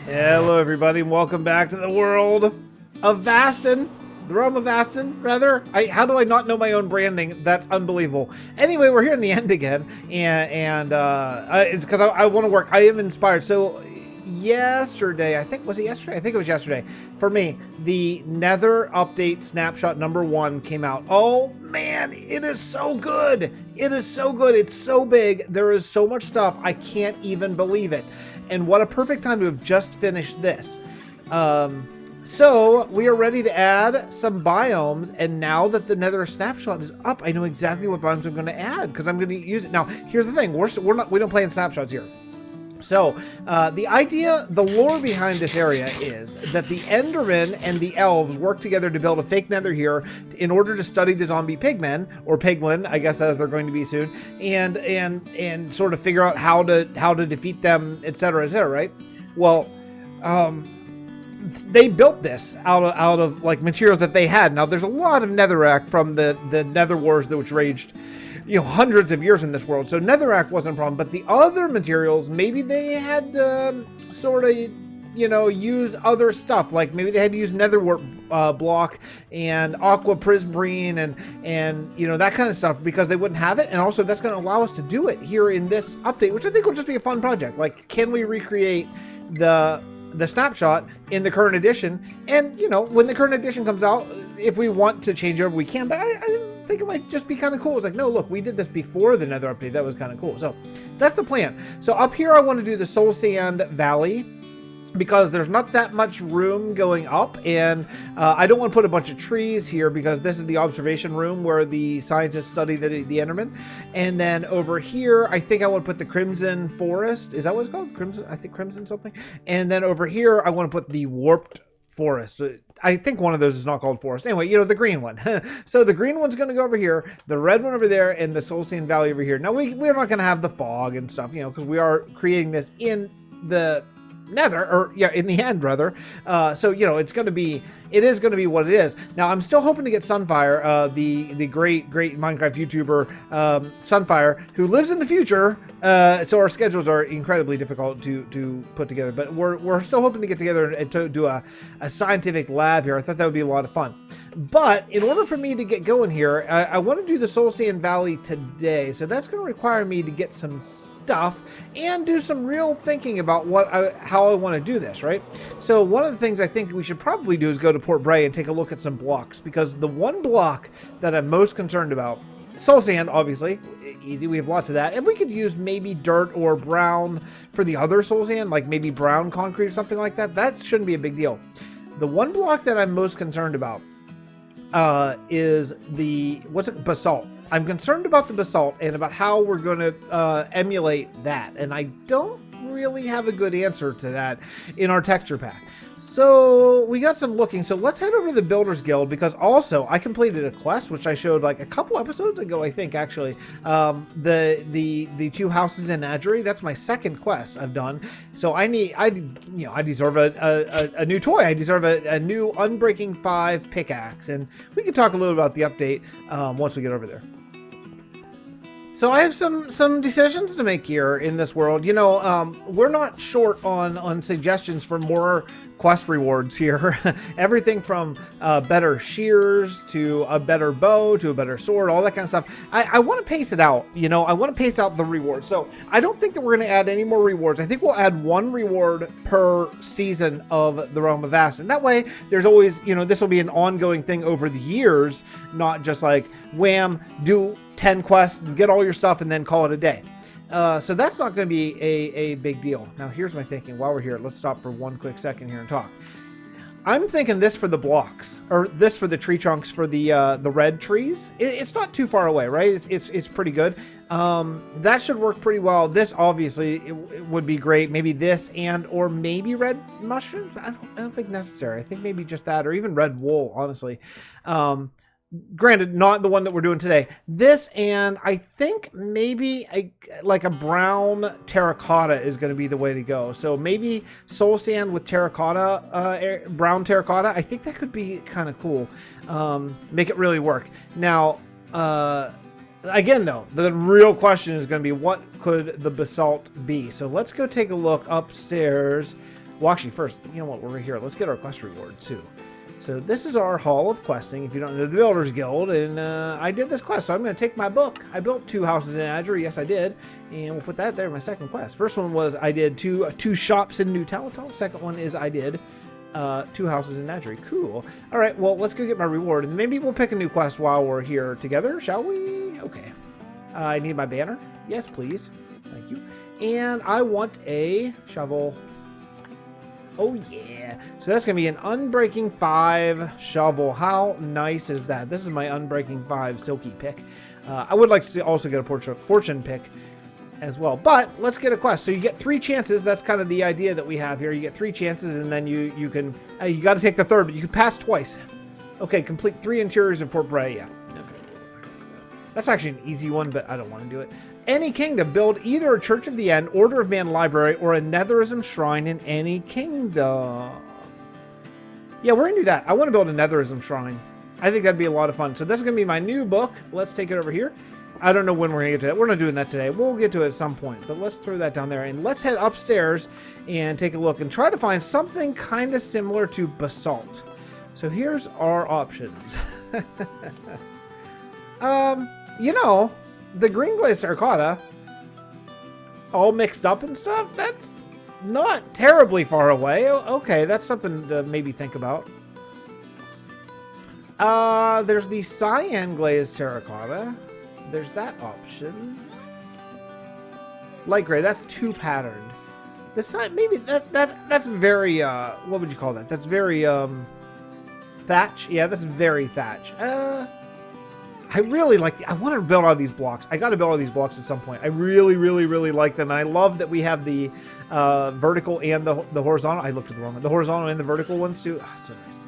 Hello everybody and welcome back to the world of Vasten. The Realm of Vasten, rather. How do I not know my own branding? That's unbelievable. Anyway, we're here in the end again, and it's because I want to work. I am inspired. So yesterday, was it yesterday? I think it was yesterday. For me, the Nether update snapshot #1 came out. Oh man, it is so good. It is so good. It's so big. There is so much stuff. I can't even believe it. And what a perfect time to have just finished this. So we are ready to add some biomes, and now that the Nether snapshot is up, I know exactly what biomes I'm going to add because I'm going to use it. Now, here's the thing: we don't play in snapshots here. So the lore behind this area is that the Endermen and the elves work together to build a fake Nether here in order to study the zombie pigmen, or piglin, I guess, as they're going to be soon, and sort of figure out how to defeat them, etc., right? Well, they built this out of like materials that they had. Now, there's a lot of netherrack from the Nether Wars which raged, hundreds of years in this world. So netherrack wasn't a problem, but the other materials, maybe they had to sort of, use other stuff. Like maybe they had to use netherwort block and aqua prismarine and that kind of stuff because they wouldn't have it. And also that's going to allow us to do it here in this update, which I think will just be a fun project. Like, can we recreate the snapshot in the current edition? And when the current edition comes out, if we want to change over, we can. But I think it might just be kind of cool. It's like, no, look, we did this before the Nether update. That was kind of cool. So that's the plan. So up here, I want to do the Soul Sand Valley because there's not that much room going up, and I don't want to put a bunch of trees here because this is the observation room where the scientists study the Enderman. And then over here, I think I want to put the Crimson Forest. Is that what it's called? Crimson? I think Crimson something. And then over here, I want to put the Warped Forest. I think one of those is not called forest. Anyway, the green one. So the green one's going to go over here, the red one over there, and the Soul Sand Valley over here. Now, we're not going to have the fog and stuff, because we are creating this in the Nether, or in the end, rather. So it is going to be what it is. Now, I'm still hoping to get Sunfire, the great Minecraft YouTuber Sunfire, who lives in the future. So our schedules are incredibly difficult to put together, but we're still hoping to get together and to do a scientific lab here. I thought that would be a lot of fun. But in order for me to get going here, I want to do the Soul Sand Valley today. So that's going to require me to get some stuff and do some real thinking about how I want to do this, right? So one of the things I think we should probably do is go to Port Bray and take a look at some blocks, because the one block that I'm most concerned about, soul sand, obviously, easy, we have lots of that, and we could use maybe dirt or brown for the other soul sand, like maybe brown concrete or something like that. That shouldn't be a big deal. The one block that I'm most concerned about is the basalt. I'm concerned about the basalt and about how we're going to emulate that, and I don't really have a good answer to that in our texture pack. So we got some looking. So let's head over to the Builders Guild, because also I completed a quest which I showed like a couple episodes ago, I think, actually. The 2 houses in Adgery. That's my second quest I've done. So I deserve a new toy. I deserve a new Unbreaking 5 pickaxe, and we can talk a little about the update once we get over there. So I have some decisions to make here in this world. We're not short on suggestions for more quest rewards here. Everything from better shears to a better bow to a better sword, all that kind of stuff. I want to pace it out. I want to pace out the rewards. So I don't think that we're going to add any more rewards. I think we'll add 1 reward per season of the Realm of Vasten. That way, there's always, this will be an ongoing thing over the years, not just like, wham, do 10 quests, get all your stuff, and then call it a day. So that's not going to be a big deal. Now, here's my thinking. While we're here, let's stop for one quick second here and talk. I'm thinking this for the blocks, or this for the tree trunks for the red trees. It's not too far away, right? It's pretty good. That should work pretty well. This obviously it would be great. Maybe this or maybe red mushrooms. I don't think necessary. I think maybe just that, or even red wool, honestly. Granted, not the one that we're doing today. This, and I think maybe like a brown terracotta is going to be the way to go. So maybe soul sand with terracotta, brown terracotta. I think that could be kind of cool. Make it really work. Now, again, though, the real question is going to be, what could the basalt be? So let's go take a look upstairs. Well, actually, first, you know what? We're here. Let's get our quest reward, too. So this is our Hall of Questing, if you don't know, the Builders Guild, and I did this quest, so I'm going to take my book. I built 2 houses in Azure, yes I did, and we'll put that there in my second quest. First one was I did two shops in New Talatal. Second one is I did 2 houses in Azure. Cool. All right, well, let's go get my reward, and maybe we'll pick a new quest while we're here together, shall we? Okay. I need my banner. Yes, please. Thank you. And I want a shovel. Oh, yeah. So that's going to be an Unbreaking 5 shovel. How nice is that? This is my Unbreaking 5 silky pick. I would like to also get a fortune pick as well. But let's get a quest. So you get 3 chances. That's kind of the idea that we have here. You get 3 chances, and then you can... you got to take the third, but you can pass twice. Okay, complete 3 interiors of Port Bray. Yeah. Okay. That's actually an easy one, but I don't want to do it. Any kingdom, build either a Church of the End, Order of Man library, or a Netherism shrine in any kingdom. Yeah, we're going to do that. I want to build a Netherism shrine. I think that'd be a lot of fun. So this is going to be my new book. Let's take it over here. I don't know when we're going to get to that. We're not doing that today. We'll get to it at some point. But let's throw that down there. And let's head upstairs and take a look and try to find something kind of similar to basalt. So here's our options. You know... the green glazed terracotta, all mixed up and stuff, that's not terribly far away. Okay, that's something to maybe think about. There's the cyan glazed terracotta. There's that option. Light gray, that's too patterned. The cyan, maybe that's very, what would you call that? That's very, thatch? Yeah, that's very thatch. I really like I want to build all these blocks. I got to build all these blocks at some point. I really, really, really like them. And I love that we have the vertical and the horizontal. I looked at the wrong one. The horizontal and the vertical ones too. Oh, so nice.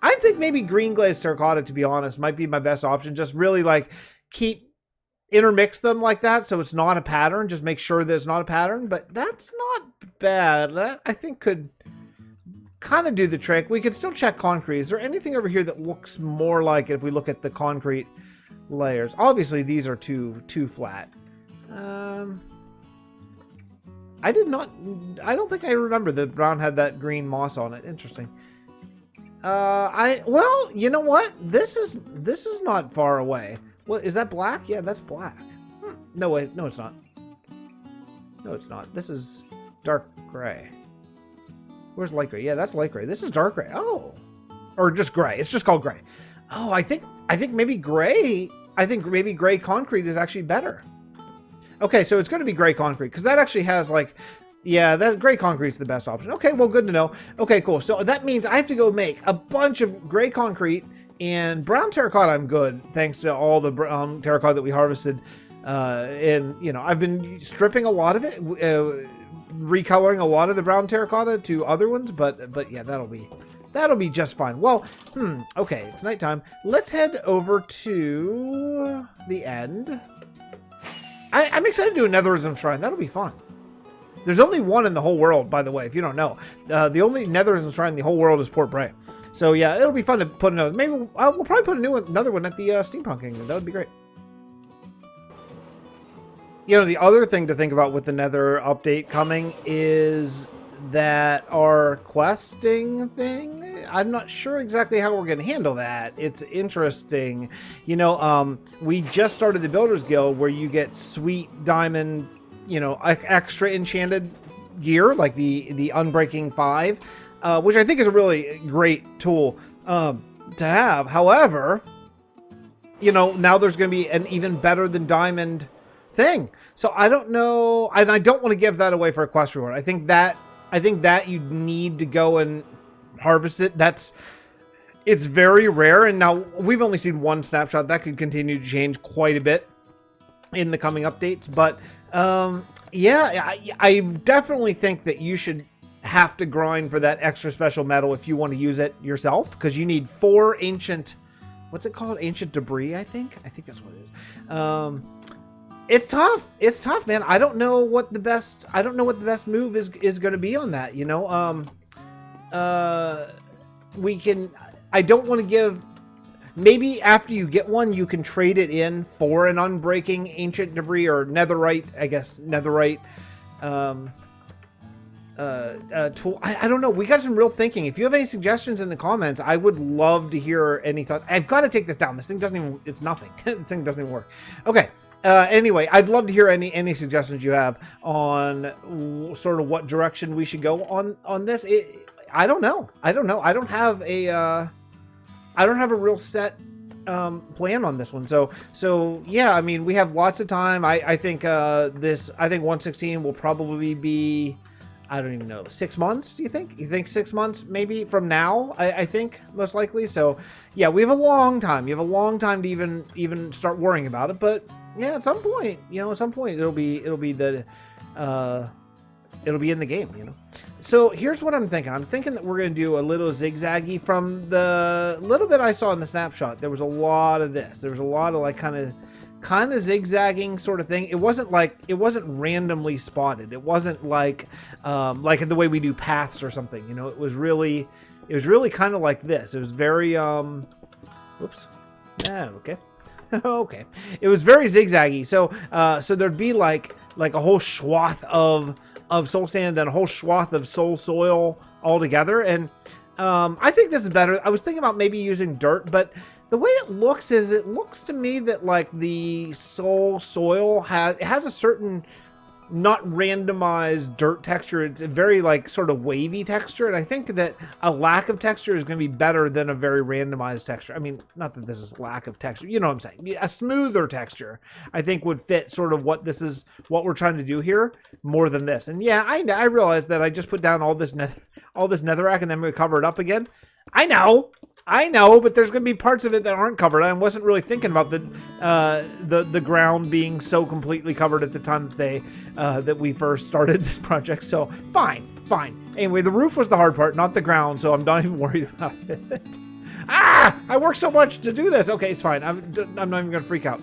I think maybe green glazed terracotta, to be honest, might be my best option. Just really like intermix them like that so it's not a pattern. Just make sure that it's not a pattern. But that's not bad. That I think could kind of do the trick. We could still check concrete. Is there anything over here that looks more like it if we look at the concrete layers? Obviously these are too flat. I don't think I remember that brown had that green moss on it. Interesting. Well, you know what? This is not far away. What is that, black? Yeah, that's black. No, wait, no it's not. No, it's not. This is dark gray. Where's light gray? Yeah, that's light gray. This is dark gray. Oh. Or just gray. It's just called gray. Oh, I think maybe gray. I think maybe gray concrete is actually better. Okay, so it's going to be gray concrete because that actually has like, yeah, that gray concrete is the best option. Okay, well, good to know. Okay, cool. So that means I have to go make a bunch of gray concrete and brown terracotta. I'm good thanks to all the brown terracotta that we harvested. And you know, I've been stripping a lot of it, recoloring a lot of the brown terracotta to other ones, but yeah, that'll be just fine. Well, okay, it's nighttime. Let's head over to the end. I'm excited to do a Netherism shrine. That'll be fun. There's only one in the whole world, by the way, if you don't know. The only Netherism shrine in the whole world is Port Bray. So yeah, it'll be fun to put another. Maybe we'll probably put another one at the Steampunk Kingdom. That would be great. You know, the other thing to think about with the Nether update coming is that our questing thing, I'm not sure exactly how we're going to handle that. It's interesting. You know, we just started the Builders Guild where you get sweet diamond, you know, extra enchanted gear like the Unbreaking 5, which I think is a really great tool to have. However, you know, now there's going to be an even better than diamond thing. So I don't know, and I don't want to give that away for a quest reward. I think that you need to go and harvest it. It's very rare, and now we've only seen one snapshot. That could continue to change quite a bit in the coming updates. But yeah, I definitely think that you should have to grind for that extra special metal if you want to use it yourself, because you need 4 ancient, what's it called? Ancient debris, I think that's what it is. It's tough. It's tough, man. I don't know what the best move is going to be on that, you know. I don't want to give, maybe after you get one, you can trade it in for an unbreaking ancient debris or netherite, I guess, netherite. tool. I don't know. We got some real thinking. If you have any suggestions in the comments, I would love to hear any thoughts. I've got to take this down. This thing doesn't even, it's nothing. This thing doesn't even work. Okay. Anyway, I'd love to hear any suggestions you have on sort of what direction we should go on this. I don't know. I don't have a real set plan on this one. So yeah, I mean, we have lots of time. I think 116 will probably be, I don't even know, 6 months. Do you think 6 months maybe from now? I think most likely. So yeah, we have a long time. You have a long time to even start worrying about it. But yeah, at some point, it'll be in the game, So here's what I'm thinking. I'm thinking that we're going to do a little zigzaggy. From the little bit I saw in the snapshot, there was a lot of this. There was a lot of like kind of zigzagging sort of thing. It wasn't randomly spotted. It wasn't like the way we do paths or something, It was really kind of like this. It was very whoops. Okay. Okay. It was very zigzaggy. So there'd be like a whole swath of soul sand, then a whole swath of soul soil all together. And I think this is better. I was thinking about maybe using dirt, but the way it looks to me that like the soul soil has a certain not randomized dirt texture. It's a very like sort of wavy texture, and I think that a lack of texture is going to be better than a very randomized texture. I mean, not that this is lack of texture, you know what I'm saying. A smoother texture I think would fit sort of what we're trying to do here more than this. And yeah, I realized that I just put down all this netherrack and then we cover it up again. I know, but there's going to be parts of it that aren't covered. I wasn't really thinking about the ground being so completely covered at the time that we first started this project. So fine. Anyway, the roof was the hard part, not the ground. So I'm not even worried about it. I worked so much to do this. Okay, it's fine. I'm not even going to freak out.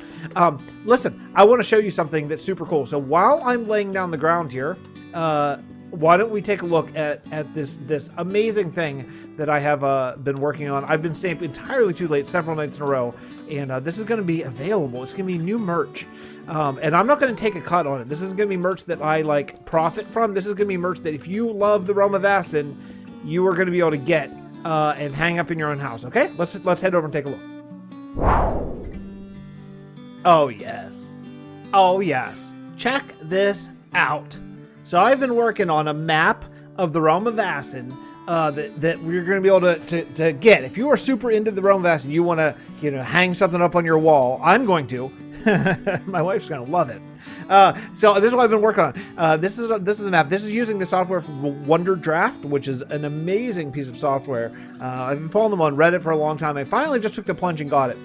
Listen, I want to show you something that's super cool. So while I'm laying down the ground here, why don't we take a look at this amazing thing that I have been working on. I've been staying entirely too late several nights in a row, and this is going to be available. It's going to be new merch, and I'm not going to take a cut on it. This isn't going to be merch that I like profit from. This is going to be merch that if you love the Realm of Vasten, you are going to be able to get and hang up in your own house. Okay, let's head over and take a look. Oh yes, check this out. So I've been working on a map of the Realm of Vasten that we're going to be able to get. If you are super into the Realm of Vasten, you want to hang something up on your wall. I'm going to. My wife's going to love it. So this is what I've been working on. This is the map. This is using the software from Wonder Draft, which is an amazing piece of software. I've been following them on Reddit for a long time. I finally just took the plunge and got it.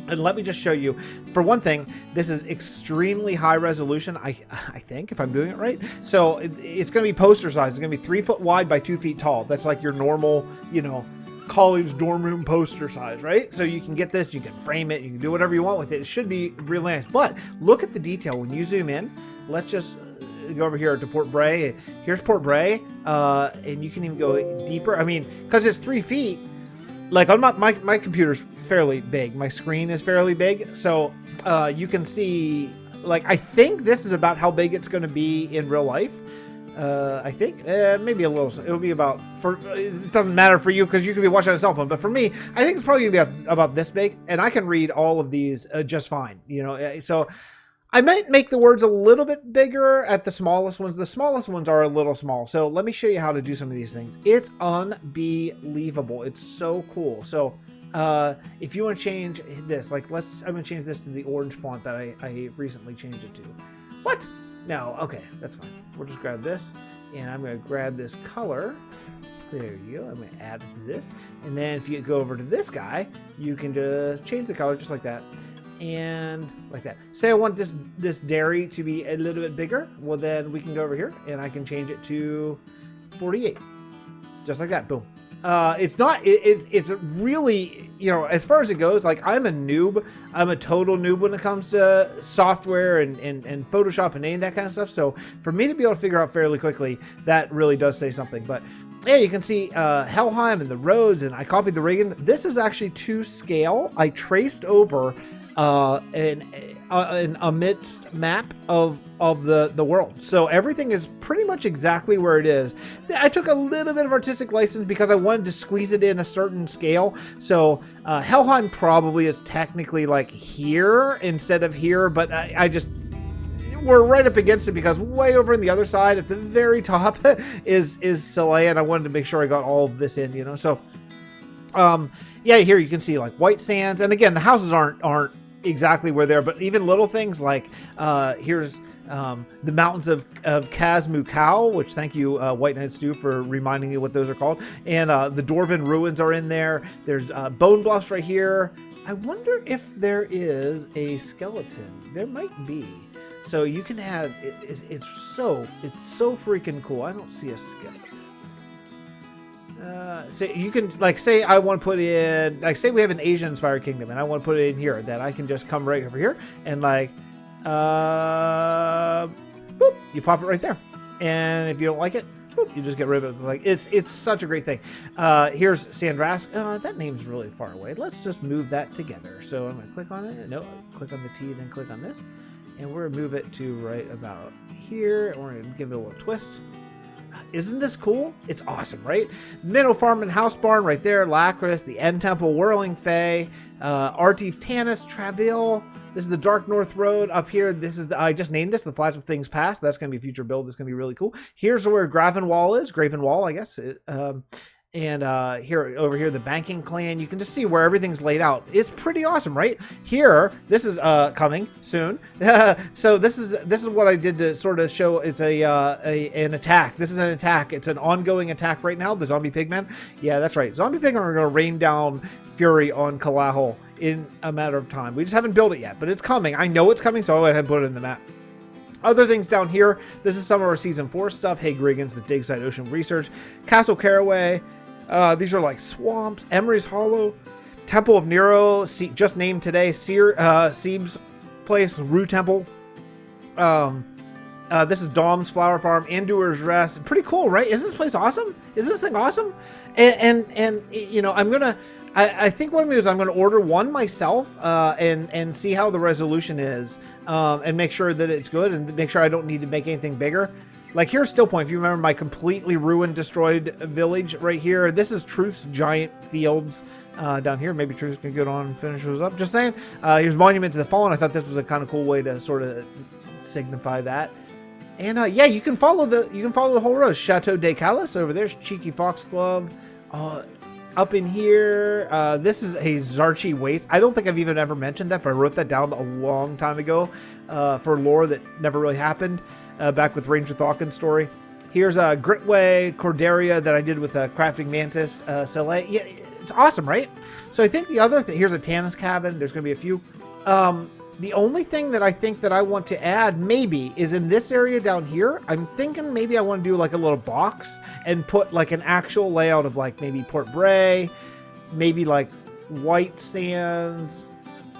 And let me just show you, for one thing, this is extremely high resolution, I think, if I'm doing it right. So it's going to be poster size. It's going to be 3 foot wide by 2 feet tall. That's like your normal, college dorm room poster size, right? So you can get this, you can frame it, you can do whatever you want with it. It should be really nice. But look at the detail. When you zoom in, let's just go over here to Port Bray. Here's Port Bray, and you can even go deeper. I mean, because it's 3 feet, like on my computer's fairly big. My screen is fairly big, so you can see, like, I think this is about how big it's going to be in real life. I think maybe a little. It'll be about, it doesn't matter for you because you could be watching on a cell phone, but for me, I think it's probably going to be about this big, and I can read all of these just fine. So I might make the words a little bit bigger at the smallest ones. The smallest ones are a little small. So let me show you how to do some of these things. It's unbelievable. It's so cool. So if you want to change this, like I'm going to change this to the orange font that I recently changed it to. What? No. Okay, that's fine. We'll just grab this, and I'm going to grab this color. There you go. I'm going to add it to this. And then if you go over to this guy, you can just change the color just like that. And like that. Say I want this dairy to be a little bit bigger. Well, then we can go over here and I can change it to 48. Just like that. Boom. It's really, as far as it goes, like, I'm a noob. I'm a total noob when it comes to software and Photoshop and any of that kind of stuff. So for me to be able to figure out fairly quickly, that really does say something. But yeah, you can see Helheim and the roads, and I copied the rigging. This is actually to scale. I traced over an amidst map of the world. So everything is pretty much exactly where it is. I took a little bit of artistic license because I wanted to squeeze it in a certain scale. So Helheim probably is technically like here instead of here, but I just, we're right up against it because way over on the other side at the very top is Selea, and I wanted to make sure I got all of this in, you know. So yeah, here you can see like white sands, and again the houses aren't exactly where they're, but even little things like here's the mountains of Kazmukau, which thank you White Knight Stew for reminding me what those are called, and the Dwarven ruins are in there. There's bone bluffs right here. I wonder if there is a skeleton. There might be. So you can have it's so freaking cool. I don't see a skeleton. So you can like say I want to put in, like say we have an Asian inspired kingdom and I want to put it in here, that I can just come right over here and like boop, you pop it right there, and if you don't like it, boop, you just get rid of it. It's like it's such a great thing. Here's Sandrask. That name's really far away. Let's just move that together. So I'm gonna click on it. No, click on the T, then click on this, and we're gonna move it to right about here. We're gonna give it a little twist. Isn't this cool? It's awesome, right? Minnow Farm and House Barn right there. Lacris, the End Temple, Whirling Fae, Artif Tanis, Travail. This is the Dark North Road up here. This is I just named this the Flash of Things Past. That's going to be a future build. That's going to be really cool. Here's where Gravenwall is. Gravenwall, I guess. And here over here, the Banking Clan. You can just see where everything's laid out. It's pretty awesome, right? Here, this is coming soon. So this is what I did to sort of show it's an attack. This is an attack. It's an ongoing attack right now. The Zombie Pigmen. Yeah, that's right. Zombie Pigmen are going to rain down fury on Kalahol in a matter of time. We just haven't built it yet, but it's coming. I know it's coming, so I'll go ahead and put it in the map. Other things down here. This is some of our Season 4 stuff. Hey Griggins, the Digside Ocean Research, Castle Caraway. These are like swamps. Emery's Hollow, Temple of Nero, just named today. Seeb's place, Rue Temple. This is Dom's Flower Farm, Andur's Rest. Pretty cool, right? Isn't this place awesome? Isn't this thing awesome? And you know, I think what I'm gonna do is I'm gonna order one myself and see how the resolution is, and make sure that it's good, and make sure I don't need to make anything bigger. Like here's Still Point. If you remember my completely ruined, destroyed village right here. This is Truth's giant fields down here. Maybe Truth can get on and finish those up. Just saying. Here's Monument to the Fallen. I thought this was a kind of cool way to sort of signify that. And yeah, you can follow the whole road. Chateau de Calais over there's Cheeky Foxglove. Up in here, this is a Zarchi Waste. I don't think I've even ever mentioned that, but I wrote that down a long time ago for lore that never really happened. Back with Ranger Thawkin's story. Here's a Gritway Corderia that I did with a Crafting Mantis Soleil. Yeah, it's awesome, right? So I think the other thing, here's a Tanis cabin. There's going to be a few. The only thing that I think that I want to add maybe is in this area down here. I'm thinking maybe I want to do like a little box and put like an actual layout of like maybe Port Bray, maybe like White Sands,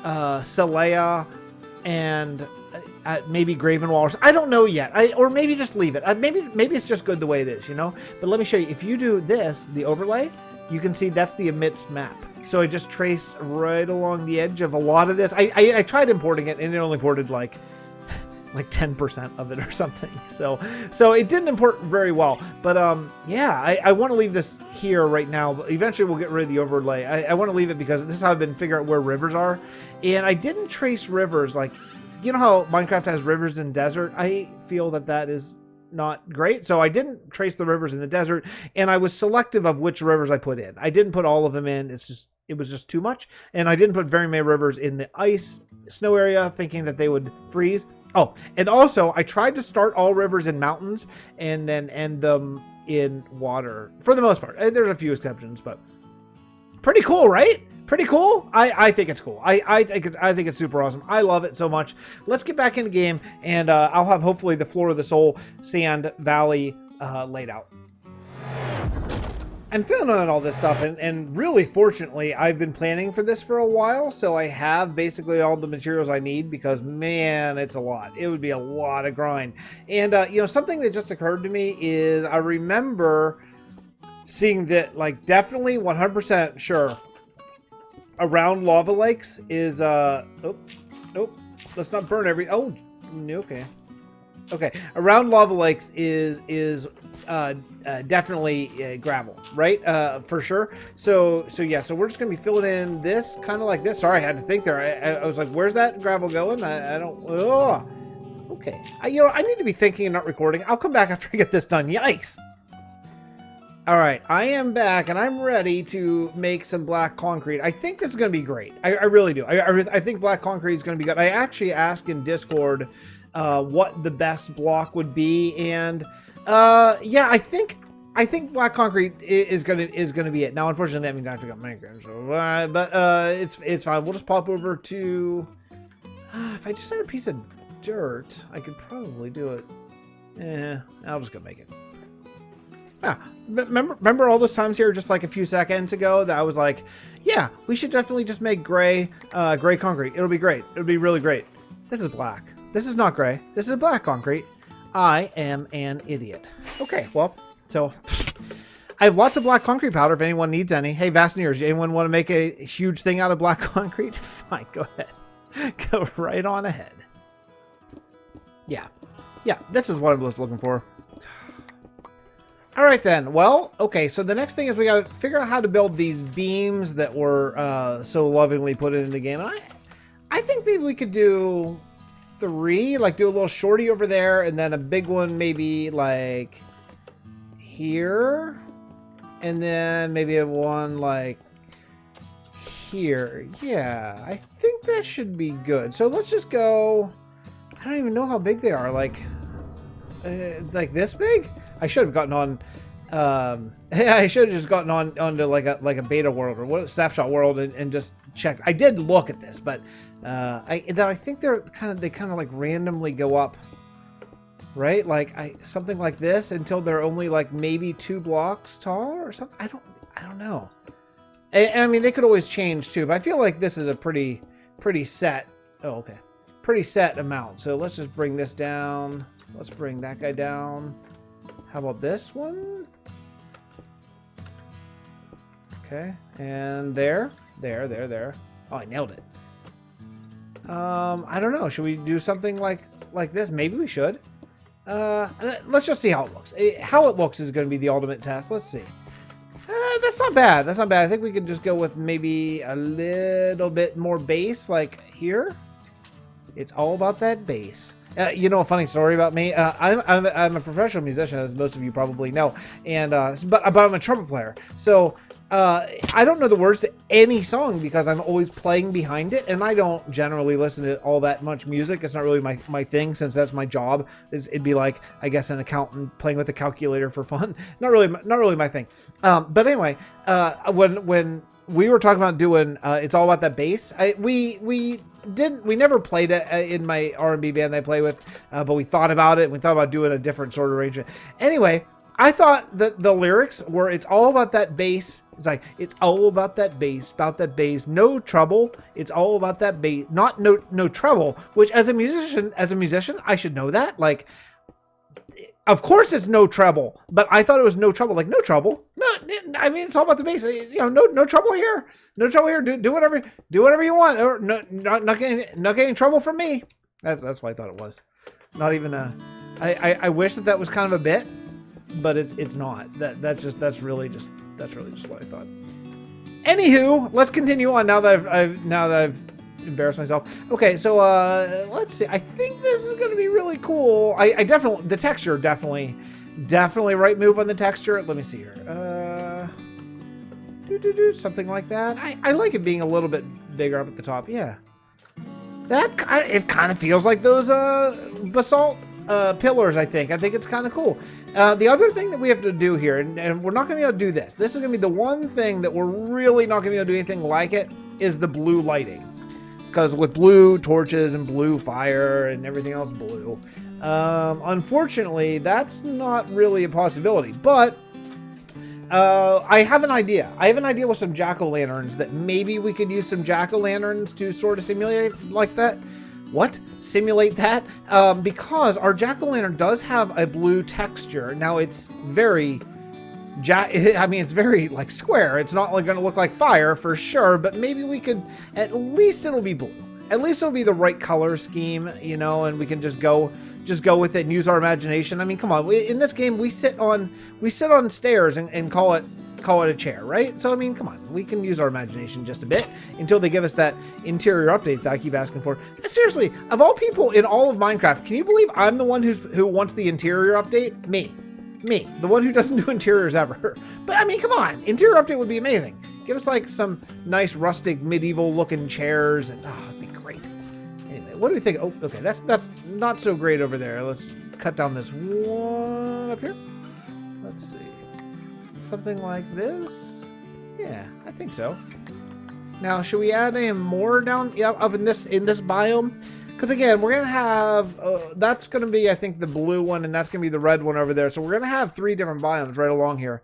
Selea, and maybe Gravenwall. I don't know yet. Or maybe just leave it. Maybe it's just good the way it is, you know? But let me show you. If you do this, the overlay, you can see that's the amidst map. So I just traced right along the edge of a lot of this. I tried importing it and it only imported like 10% of it or something. So it didn't import very well. But yeah, I want to leave this here right now. But eventually we'll get rid of the overlay. I want to leave it because this is how I've been figuring out where rivers are. And I didn't trace rivers. Like, you know how Minecraft has rivers in desert? I feel that is not great. So I didn't trace the rivers in the desert, and I was selective of which rivers I put in. I didn't put all of them in. It was just too much. And I didn't put very many rivers in the ice snow area, thinking that they would freeze. Oh, and also I tried to start all rivers in mountains and then end them in water for the most part. There's a few exceptions, but pretty cool, right? Pretty cool. I think it's cool. I think it's super awesome. I love it so much. Let's get back in the game, and I'll have hopefully the Floor of the Soul Sand Valley laid out. I'm filling out all this stuff, and really fortunately, I've been planning for this for a while, so I have basically all the materials I need, because man, it's a lot. It would be a lot of grind. And you know, something that just occurred to me is I remember seeing that, like, definitely 100% sure around lava lakes is oh, let's not burn okay, around lava lakes is definitely gravel, right? For sure. So yeah, so we're just gonna be filling in this kind of like this. Sorry, I had to think there. I was like, where's that gravel going? I don't. Oh, okay. I need to be thinking and not recording. I'll come back after I get this done. Yikes. All right, I am back and I'm ready to make some black concrete. I think this is going to be great. I really do. I think black concrete is going to be good. I actually asked in Discord what the best block would be, and yeah, I think black concrete is gonna be it. Now, unfortunately, that means I have to go Minecraft. So, but it's fine. We'll just pop over to. If I just had a piece of dirt, I could probably do it. I'll just go make it. Yeah, remember all those times here just like a few seconds ago that I was like, yeah, we should definitely just make gray concrete. It'll be great. It'll be really great. This is black. This is not gray. This is black concrete. I am an idiot. Okay, well, so I have lots of black concrete powder if anyone needs any. Hey, Vasteneers, anyone want to make a huge thing out of black concrete? Fine, go ahead. Go right on ahead. Yeah, this is what I'm just looking for. All right then. Well, okay. So the next thing is we got to figure out how to build these beams that were so lovingly put in the game. And I think maybe we could do 3, like do a little shorty over there, and then a big one maybe like here, and then maybe a one like here. Yeah, I think that should be good. So let's just go. I don't even know how big they are. Like this big? I should have gotten on. I should have just gotten onto like a beta world or what snapshot world and just checked. I did look at this, but I think they kind of like randomly go up, right? Like something like this until they're only like maybe 2 blocks tall or something. I don't know. And I mean they could always change too, but I feel like this is a pretty set. Oh, okay, pretty set amount. So let's just bring this down. Let's bring that guy down. How about this one? Okay, and there. Oh, I nailed it. I don't know. Should we do something like this? Maybe we should. Let's just see how it looks. How it looks is going to be the ultimate test. Let's see. That's not bad. That's not bad. I think we could just go with maybe a little bit more bass, like here. It's all about that bass. You know a funny story about me? I'm a professional musician, as most of you probably know, and but I'm a trumpet player. So I don't know the words to any song because I'm always playing behind it, and I don't generally listen to all that much music. It's not really my thing, since that's my job. It'd be like, I guess, an accountant playing with a calculator for fun. Not really my thing. But anyway, when we were talking about doing it's all about that bass, we never played it in my R&B band that I play with, but we thought about it. We thought about doing a different sort of arrangement. Anyway, I thought that the lyrics were, it's all about that bass. It's like, it's all about that bass, no trouble. It's all about that bass, not no trouble, which as a musician, I should know that. Like, of course it's no trouble, but I thought it was no trouble. Like, no trouble. No, I mean, it's all about the bass. You know, no trouble here. No trouble here. Do whatever you want. Or not getting trouble from me. That's what I thought it was. Not even a. I wish that was kind of a bit, but it's not. That's really just what I thought. Anywho, let's continue on now that I've embarrassed myself. Okay, so let's see. I think this is going to be really cool. I definitely, the texture definitely right move on the texture. Let me see here. Something like that. I like it being a little bit bigger up at the top. Yeah, it kind of feels like those basalt pillars. I think it's kind of cool. The other thing that we have to do here, and we're not going to be able to do this. This is going to be the one thing that we're really not going to be able to do anything like it, is the blue lighting. Because with blue torches and blue fire and everything else blue, unfortunately, that's not really a possibility. But I have an idea. I have an idea with some jack-o'-lanterns that maybe we could use some jack-o'-lanterns to sort of simulate like that. What? Simulate that? Because our jack-o'-lantern does have a blue texture. Now, it's very, I mean, it's very like square. It's not like going to look like fire for sure, but maybe we could, at least it'll be blue. At least it'll be the right color scheme, you know, and we can just go with it and use our imagination. I mean, come on. In this game, we sit on stairs and call it a chair, right? So, I mean, come on. We can use our imagination just a bit until they give us that interior update that I keep asking for. Seriously, of all people in all of Minecraft, can you believe I'm the one who wants the interior update? Me, the one who doesn't do interiors ever. But I mean, come on, interior update would be amazing. Give us like some nice rustic medieval looking chairs, and it'd be great. Anyway, what do we think? Oh, okay, that's not so great over there. Let's cut down this one up here. Let's see, something like this. Yeah, I think so. Now, should we add any more down up in this biome? Because again, we're going to have, that's going to be, I think, the blue one, and that's going to be the red one over there. So we're going to have 3 different biomes right along here.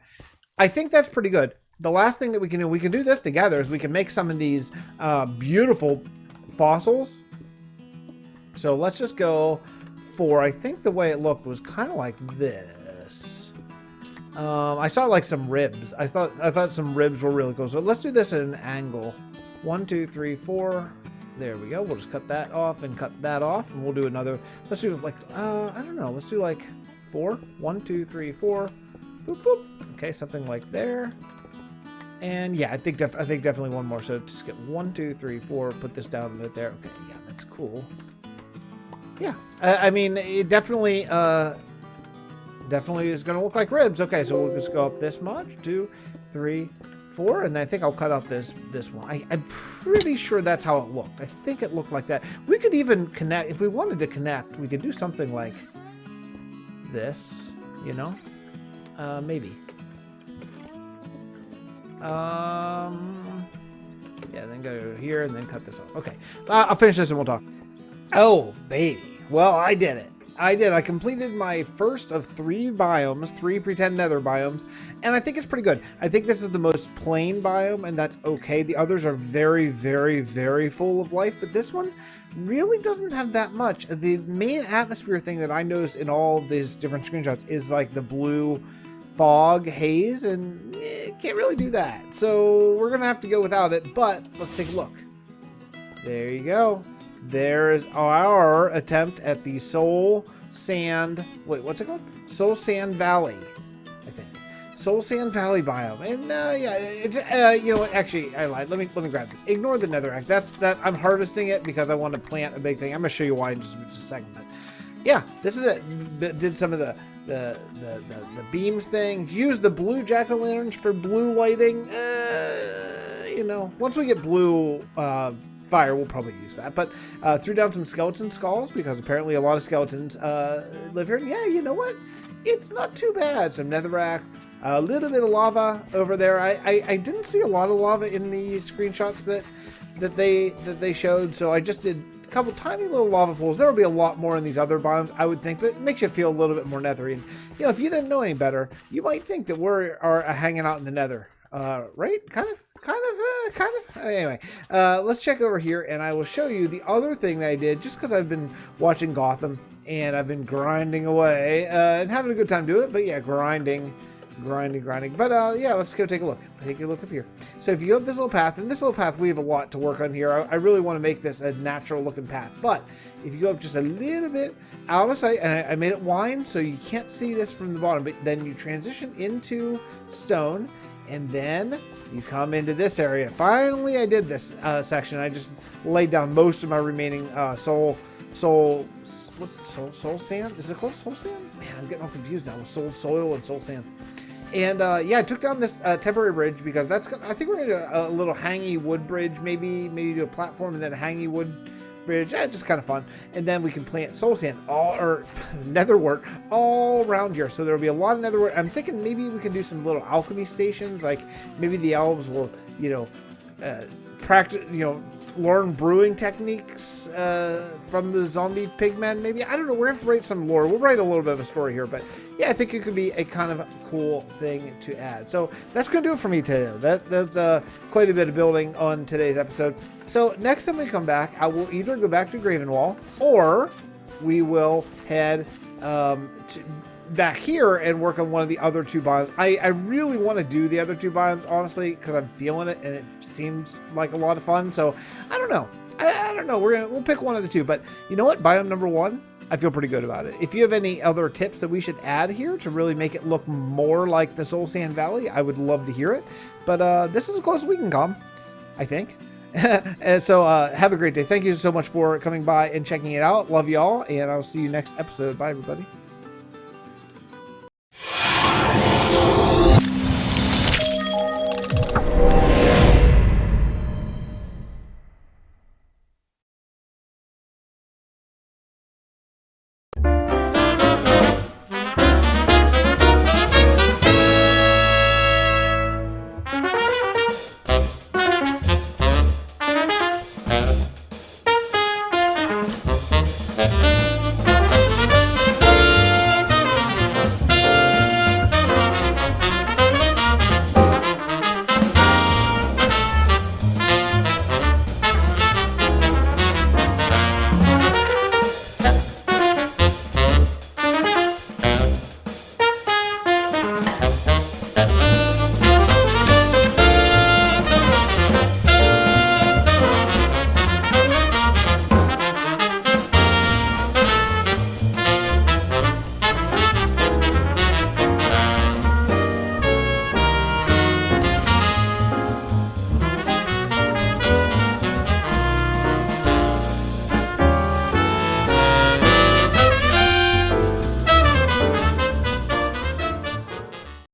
I think that's pretty good. The last thing that we can do this together, is we can make some of these beautiful fossils. So let's just go for, I think the way it looked was kind of like this. I saw like some ribs. I thought some ribs were really cool. So let's do this at an angle. 1, 2, 3, 4. There we go. We'll just cut that off and cut that off, and we'll do another. Let's do like I don't know. Let's do like 4. 1, 2, 3, 4. Boop boop. Okay, something like there. And yeah, I think definitely one more. So just get 1, 2, 3, 4. Put this down right there. Okay, yeah, that's cool. Yeah, I mean, it definitely is going to look like ribs. Okay, so we'll just go up this much. 2, 3, 4, and I think I'll cut out this one. I'm pretty sure that's how it looked. I think it looked like that. We could even connect, if we wanted to connect, we could do something like this, you know? Maybe. Yeah, then go here and then cut this off. Okay, I'll finish this and we'll talk. Oh, baby. Well, I did it. I completed my first of 3 biomes, 3 pretend nether biomes, and I think it's pretty good. I think this is the most plain biome, and that's okay. The others are very, very, very full of life, but this one really doesn't have that much. The main atmosphere thing that I noticed in all of these different screenshots is like the blue fog haze, and can't really do that. So we're going to have to go without it, but let's take a look. There you go. There's our attempt at the Soul Sand. Wait, what's it called? Soul Sand Valley, I think. Soul Sand Valley biome. And yeah, it's you know what? Actually, I lied. Let me grab this. Ignore the netherrack. That I'm harvesting it because I want to plant a big thing. I'm gonna show you why in just a second. But yeah, this is it. Did some of the beams thing. Used the blue jack-o'-lanterns for blue lighting. You know, once we get blue fire, we'll probably use that. But threw down some skeleton skulls because apparently a lot of skeletons live here. Yeah, you know what? It's not too bad. Some netherrack, a little bit of lava over there. I didn't see a lot of lava in the screenshots that they showed, so I just did a couple tiny little lava pools. There will be a lot more in these other biomes, I would think, but it makes you feel a little bit more nethery. And you know, if you didn't know any better, you might think that we're hanging out in the nether, right? Kind of. Anyway, let's check over here, and I will show you the other thing that I did just because I've been watching Gotham and I've been grinding away and having a good time doing it. But yeah, grinding. But yeah, let's go take a look. Take a look up here. So if you go up this little path, and this little path, we have a lot to work on here. I really want to make this a natural looking path. But if you go up just a little bit out of sight, and I made it wind so you can't see this from the bottom, but then you transition into stone. And then you come into this area. Finally, I did this section. I just laid down most of my remaining soul sand? Is it called soul sand? Man, I'm getting all confused now with soil and soul sand. And yeah, I took down this temporary bridge because I think we're gonna do a little hangy wood bridge, maybe do a platform and then a hangy wood bridge. Just kind of fun. And then we can plant soul sand netherwort all around here. So there'll be a lot of netherwort. I'm thinking maybe we can do some little alchemy stations. Like maybe the elves will, practice, learn brewing techniques from the zombie pigmen. Maybe, I don't know. We're going to have to write some lore. We'll write a little bit of a story here, but yeah, I think it could be a kind of cool thing to add. So that's going to do it for me today. That's quite a bit of building on today's episode. So next time we come back, I will either go back to Gravenwall or we will head back here and work on one of the other 2 biomes. I really want to do the other 2 biomes, honestly, because I'm feeling it and it seems like a lot of fun. So I don't know. I don't know. We'll pick one of the 2. But you know what? Biome number 1, I feel pretty good about it. If you have any other tips that we should add here to really make it look more like the Soul Sand Valley, I would love to hear it. But this is as close as we can come, I think. And so have a great day. Thank you so much for coming by and checking it out. Love y'all, and I'll see you next episode. Bye, everybody.